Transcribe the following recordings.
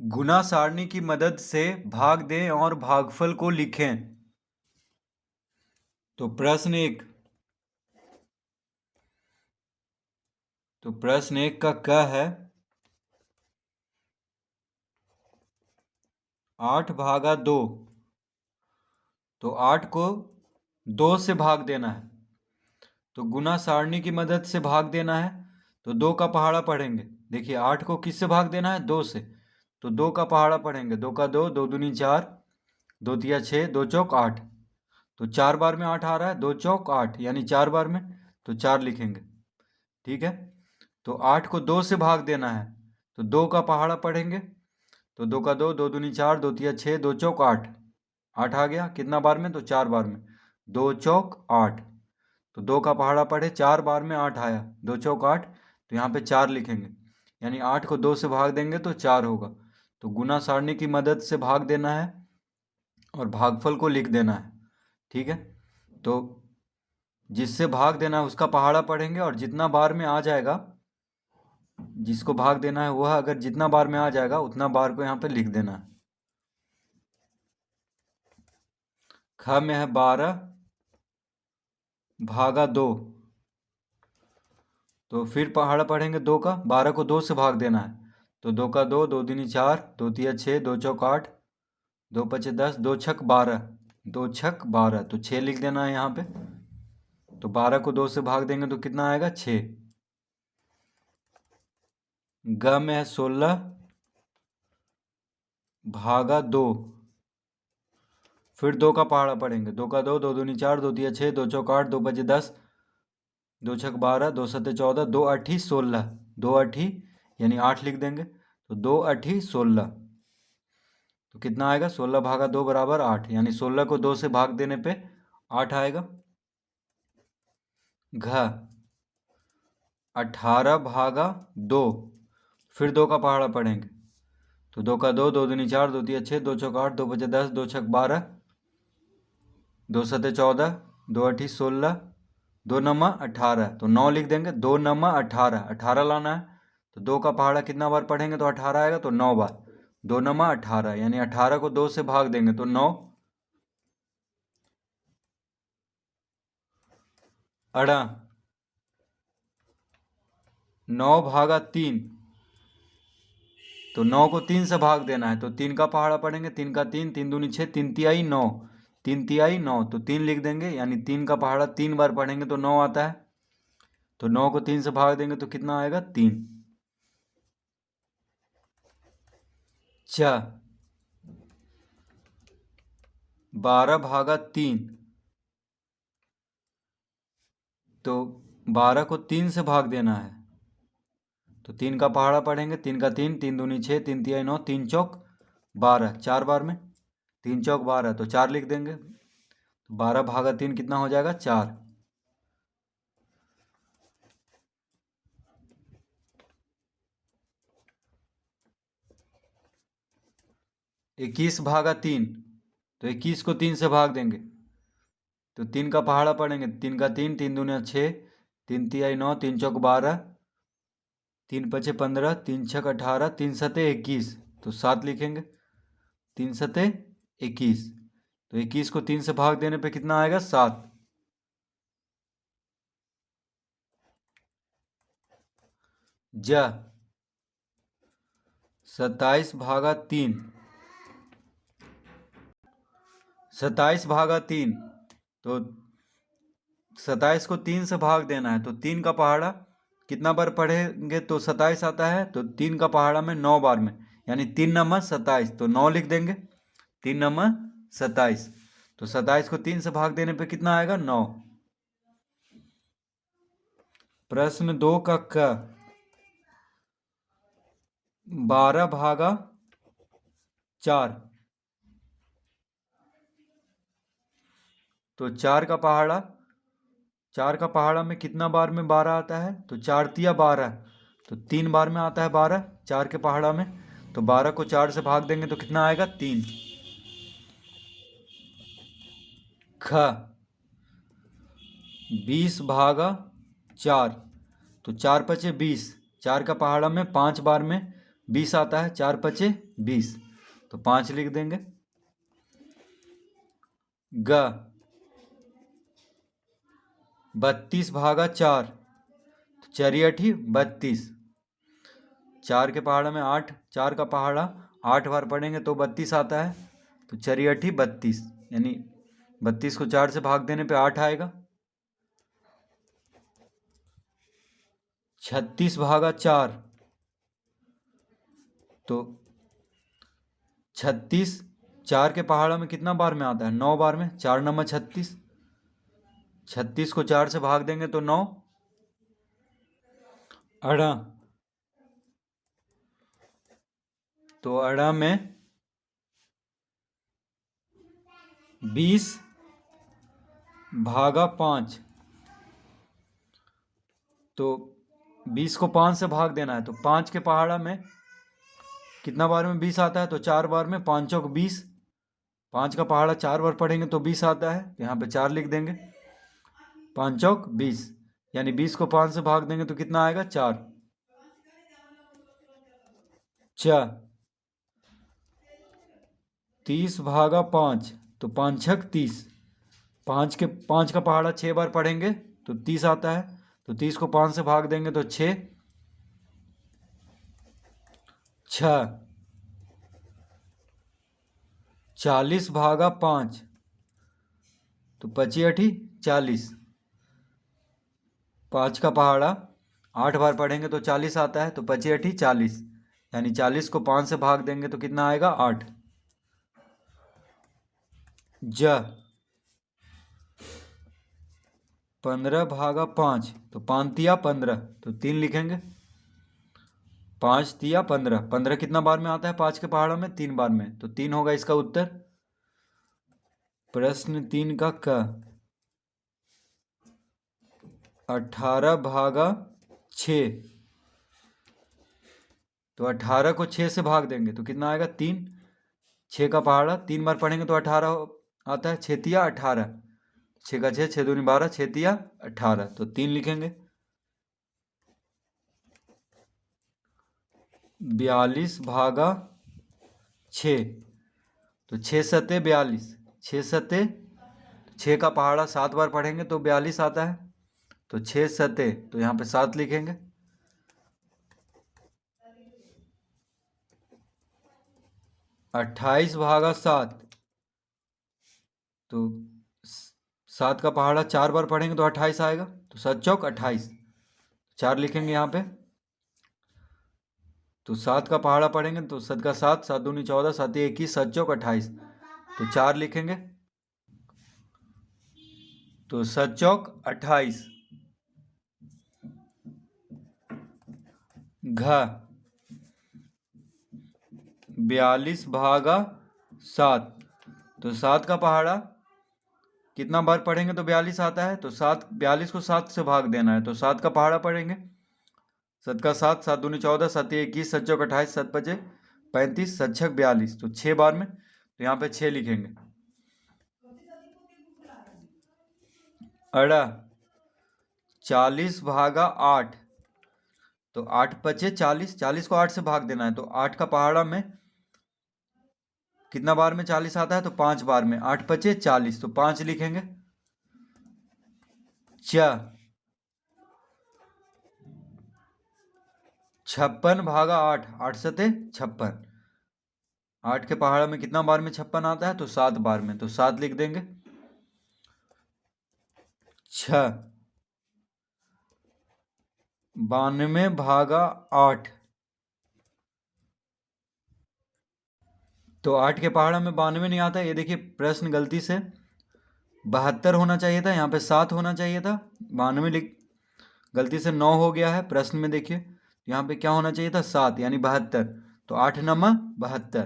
गुना सारणी की मदद से भाग दें और भागफल को लिखें। तो प्रश्न एक का क है 8/2। तो 8 को 2 से भाग देना है। तो गुना सारणी की मदद से भाग देना है तो 2 का पहाड़ा पढ़ेंगे। देखिए 8 को किससे भाग देना है? 2 से। तो 2 का पहाड़ा पढ़ेंगे। 2 का 2, 2 दूनी 4, 2 तिया 6, 2 चौक 8। तो 4 बार में 8 आ रहा है, 2 चौक 8 यानी 4 बार में, तो 4 लिखेंगे। ठीक है। तो 8 को 2 से भाग देना है तो 2 का पहाड़ा पढ़ेंगे। तो 2 का 2, 2 दूनी 4, 2 तिया 6, 2 चौक 8। 8 आ गया कितना बार में? तो 4 बार में। 2 चौक 8। तो 2 का पहाड़ा पढ़े, 4 बार में 8 आया, 2 चौक 8। तो यहाँ पे 4 लिखेंगे। यानी 8 को 2 से भाग देंगे तो 4 होगा। तो गुना सारणी की मदद से भाग देना है और भागफल को लिख देना है। ठीक है। तो जिससे भाग देना है उसका पहाड़ा पढ़ेंगे और जितना बार में आ जाएगा, जिसको भाग देना है वह अगर जितना बार में आ जाएगा उतना बार को यहाँ पे लिख देना है। ख में है 12/2। तो फिर पहाड़ा पढ़ेंगे 2 का। 12 को 2 से भाग देना है तो 2 का 2, 2 दूनी 4, 2 तिया 6, 2 चौक 8, 2 पचे 10, 2 छक 12, 2 छक 12। तो 6 लिख देना है यहाँ पे। तो 12 को 2 से भाग देंगे तो कितना आएगा? 6। ग में है 16/2। फिर 2 का पहाड़ा पढ़ेंगे। 2 का 2, 2 दूनी 4, 2 तिया 6, 2 चौक 8, 2 पचे 10, 2 छक 12, 2 सत्ते 14, 2 अठी 16। 2 अठी यानी 8 लिख देंगे। तो 2 अठी 16। तो कितना आएगा? 16/2 बराबर 8। यानी 16 को 2 से भाग देने पे 8 आएगा। घ 18/2। फिर 2 का पहाड़ा पढ़ेंगे। तो 2 का 2, 2 दूनी 4, 2 तिया 6, 2 चौक 8, 2 पचे 10, 2 छक 12, 2 सत्ते 14, 2 अठी 16, 2 नमा 18। तो 9 लिख देंगे। 2 नमा 18, 18 लाना है। तो 2 का पहाड़ा कितना बार पढ़ेंगे तो 18 आएगा? तो 9 बार। 2 नमा 18 यानी 18 को 2 से भाग देंगे तो 9। अड़ा 9/3। तो 9 को 3 से भाग देना है तो 3 का पहाड़ा पढ़ेंगे। 3 का 3, 3 दूनी 6, 3 तिहाई 9, 3 तिहाई 9। तो 3 लिख देंगे। यानी 3 का पहाड़ा 3 बार पढ़ेंगे तो 9 आता है। तो 9 को 3 से भाग देंगे तो कितना आएगा? 3। च 12/3। तो 12 को 3 से भाग देना है तो 3 का पहाड़ा पढ़ेंगे। 3 का 3, 3 दूनी 6, 3 तिहाई 9, 3 चौक 12, 4 बार में। 3 चौक 12 तो 4 लिख देंगे। 12/3 कितना हो जाएगा? 4। 21/3। तो 21 को 3 से भाग देंगे तो 3 का पहाड़ा पढ़ेंगे। 3 का 3, 3 दूनी 6, 3 तिहाई 9, 3 चौक 12, 3 पचे 15, 3 छक 18, 3 सते 21। तो 7 लिखेंगे। 3 सते 21। तो 21 को 3 से भाग देने पे कितना आएगा? 7। ज 27/3। 27/3। तो 27 को 3 से भाग देना है तो 3 का पहाड़ा कितना बार पढ़ेंगे तो 27 आता है। तो 3 का पहाड़ा में 9 बार में, यानी 3 नंबर 27। तो 9 लिख देंगे। 3 नंबर 27। तो 27 को 3 से भाग देने पे कितना आएगा? 9। प्रश्न 2 का क 12/4। तो 4 का पहाड़ा में कितना बार में 12 आता है? तो 4 तिया 12। तो 3 बार में आता है 12 4 के पहाड़ा में। तो 12 को 4 से भाग देंगे तो कितना आएगा? 3। ख 20/4। तो 4 पचे 20। 4 का पहाड़ा में 5 बार में 20 आता है, 4 पचे 20, तो 5 लिख देंगे। ग 32 भागा 4, तो 4 अठी 32, 4 के पहाड़ा में 8, 4 का पहाड़ा 8 बार पढ़ेंगे तो 32 आता है, तो 4 अठी 32, यानी 32 को 4 से भाग देने पे 8 आएगा। 36 भागा 4, तो 36 4 के पहाड़ा में कितना बार में आता है, 9 बार में, 4 नंबर 36, 36 को 4 से भाग देंगे तो 9, अड़ा, तो अड़ा में 20 भागा 5, तो 20 को 5 से भाग देना है, तो 5 के पहाड़ा में कितना बार में 20 आता है, तो 4 बार में, 5 चौक 20, 5 का पहाड़ा 4 बार पढ़ेंगे तो 20 आता है, तो यहाँ पे 4 लिख देंगे। 5 चौक 20, यानी 20 को 5 से भाग देंगे तो कितना आएगा, 4। 30 भागा 5, तो 5 छक 30, 5 का पहाड़ा 6 बार पढ़ेंगे तो 30 आता है, तो 30 को 5 से भाग देंगे तो 6, 40 भागा 5, तो 25 अठी 40, 5 का पहाड़ा 8 बार पढ़ेंगे तो 40 आता है, तो 25 अठी 40, यानी 40 को 5 से भाग देंगे तो कितना आएगा, 8। ज 15 भागा 5, तो 5 तिया 15, तो 3 लिखेंगे। 5 तिया 15, 15 कितना बार में आता है 5 के पहाड़ों में, 3 बार में, तो 3 होगा इसका उत्तर। प्रश्न 3 का क 18 भागा 6, तो 18 को 6 से भाग देंगे तो कितना आएगा, 3, 6 का पहाड़ा 3 बार पढ़ेंगे तो 18 आता है, 6 तिया 18, 6 का 6, 6 दूनी 12, 6 तिया 18, तो 3 लिखेंगे। 42 भागा 6, तो 6 सते 42, 6 सते, 6 का पहाड़ा 7 बार पढ़ेंगे तो 42 आता है, तो 6 सते, तो यहाँ पे 7 लिखेंगे। 28 भागा 7, तो 7 का पहाड़ा 4 बार पढ़ेंगे तो 28 आएगा, तो 7 चौक 28, 4 लिखेंगे यहाँ पे। तो 7 का पहाड़ा पढ़ेंगे तो 7 का 7, 7 दूनी 14, 7 21, 7 चौक 28, तो 4 लिखेंगे। तो 7 चौक 28। घ 42 भागा 7, तो 7 का पहाड़ा कितना बार पढ़ेंगे तो 42 आता है, तो 7, 42 को 7 से भाग देना है, तो 7 का पहाड़ा पढ़ेंगे, 7 का 7, 7 दूनी 14, 7 21, 7 चौक 28, 7 बचे 35, 7 छक 42, तो 6 बार में, तो यहाँ पे 6 लिखेंगे। अड़ा 40 भागा 8, तो 8 बचे 40, 40 को 8 से भाग देना है, तो 8 का पहाड़ा में कितना बार में 40 आता है, तो 5 बार में, 8 बचे 40, तो 5 लिखेंगे। 56 भागा 8, 8 सते 56, 8 के पहाड़ा में कितना बार में 56 आता है, तो 7 बार में, तो 7 लिख देंगे। 92 भागा 8, तो 8 के पहाड़ा में 92 नहीं आता है, ये देखिए प्रश्न गलती से 72 होना चाहिए था, यहाँ पे 7 होना चाहिए था, 92 लिख गलती से 9 हो गया है प्रश्न में, देखिए यहाँ पे क्या होना चाहिए था, 7, यानी 72, तो 8 नंबर 72,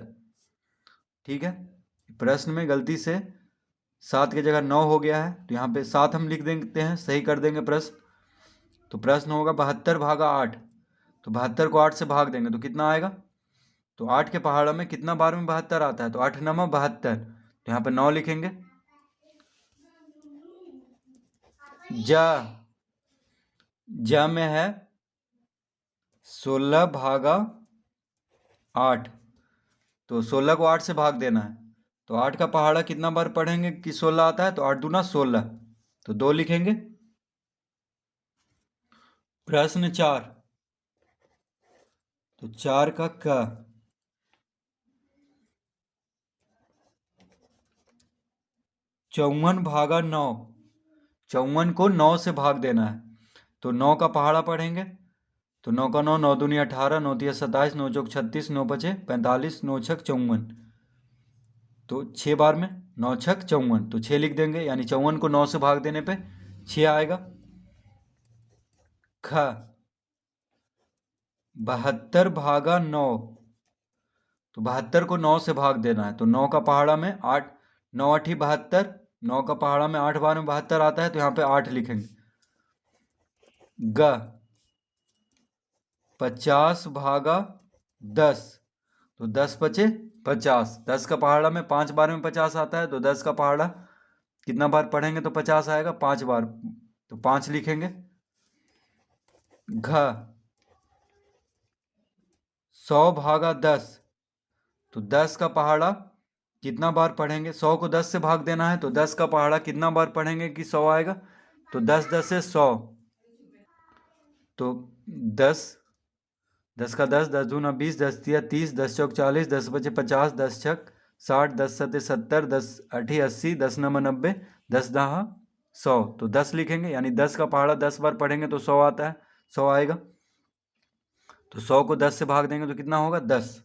ठीक है। प्रश्न में गलती से 7 की जगह 9 हो गया है, तो यहाँ पे 7 हम लिख देते हैं, सही कर देंगे प्रश्न। तो प्रश्न होगा 72 भागा 8, तो 72 को 8 से भाग देंगे तो कितना आएगा, तो 8 के पहाड़ा में कितना बार में 72 आता है, तो 8 नंबर 72, तो यहाँ पे 9 लिखेंगे। जा में है 16 भागा 8, तो 16 को 8 से भाग देना है। तो 8 का पहाड़ा कितना बार पढ़ेंगे कि 16 आता है, तो 8 दूना 16, तो 2 लिखेंगे। प्रश्न 4, तो 4 का क, 54 भागा 9, 54 को 9 से भाग देना है। तो 9 का पहाड़ा पढ़ेंगे, तो 9 का 9, 9 दूनी 18, 9 तिया 27, 9 चौक 36, 9 पचे 45, 9 छक 54, तो 6 बार में 9 छक 54, तो 6 लिख देंगे, यानी 54 को 9 से भाग देने पे 6 आएगा। ख, 72 भागा 9, तो 72 को 9 से भाग देना है। तो 9 का पहाड़ा में 8, 9 8 72, 9 का पहाड़ा में 8 बार में 72 आता है, तो यहाँ पे 8 लिखेंगे। ग, 50 भागा 10, तो 10 पचे 50, 10 का पहाड़ा में 5 बार में 50 आता है, तो 10 का पहाड़ा कितना बार पढ़ेंगे तो 50 आएगा, 5 बार, तो 5 लिखेंगे। घ, 100 भागा 10, तो 10 का पहाड़ा कितना बार पढ़ेंगे, 100 को 10 से भाग देना है, तो 10 का पहाड़ा कितना बार पढ़ेंगे कि 100 आएगा, तो 10 10 से 100, तो 10, 10 का 10, 10 दूना 20, 10 तिया 30, 10 चौक 40, 10 पचे 50, 10 छक 60, 10 सते 70, 10 अठी 80, 10 नम 90, 10 दहा 100, तो 10 लिखेंगे, यानी 10 का पहाड़ा 10 बार पढ़ेंगे तो 100 आता है, 100 आएगा। तो 100 को 10 से भाग देंगे तो कितना होगा, 10।